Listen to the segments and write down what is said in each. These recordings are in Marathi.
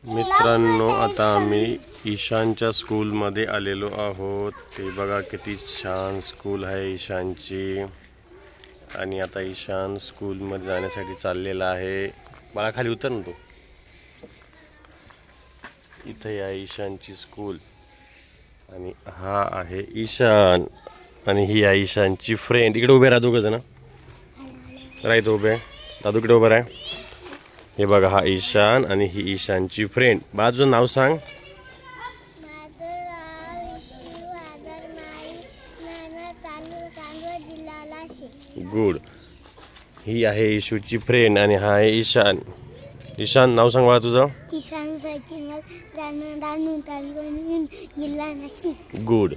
मित्रांनो, आता आम्ही ईशानच्या स्कूलमध्ये आलेलो आहोत। ते बघा किती छान स्कूल आहे ईशानची। आणि आता ईशान स्कूलमध्ये जाण्यासाठी चाललेला आहे। बाळा खाली उतर ना तू। इथे आहे ईशानची स्कूल आणि हा आहे ईशान आणि ही आहे ईशानची फ्रेंड। इकडे उभे राहा दोघं जण। राईट उभे, दादू इकडे उभा आहे। हे बघा हा ईशान आणि ही ईशानची फ्रेंड। बाजूचं नाव सांग। गुड। ही आहे इशूची फ्रेंड आणि हा आहे ईशान। ईशान नाव सांग बाळा तुझं। गुड।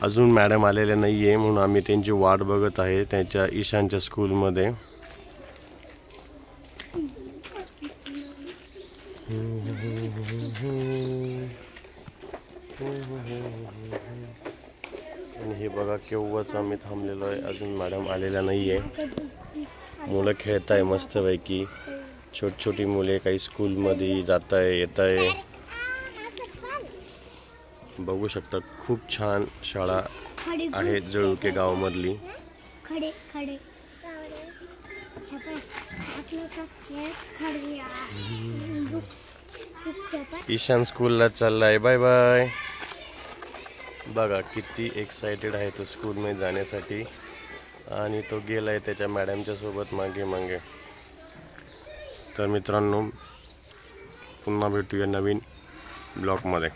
अजून मॅडम आलेले नाहीये म्हणून आम्ही त्यांची वाट बघत आहे त्यांच्या ईशानच्या स्कूलमध्ये। आणि हे बघा केव्हाच आम्ही थांबलेलो आहे, अजून मॅडम आलेल्या नाहीये। मुलं खेळत आहे मस्तपैकी, छोटी मुले काही स्कूलमध्ये जात आहे येत आहे। बघू शकता खूप छान शाळा आहे जळुके गावामधली। ईशान स्कूलला चाललाय, बाय बाय। बघा किती एक्साइटेड आहे तो स्कूलमध्ये जाण्यासाठी आणि तो गेलाय त्याच्या मॅडमच्या सोबत मागे मागे। तर मित्रांनो, पुन्हा भेटूया नवीन ब्लॉगमध्ये।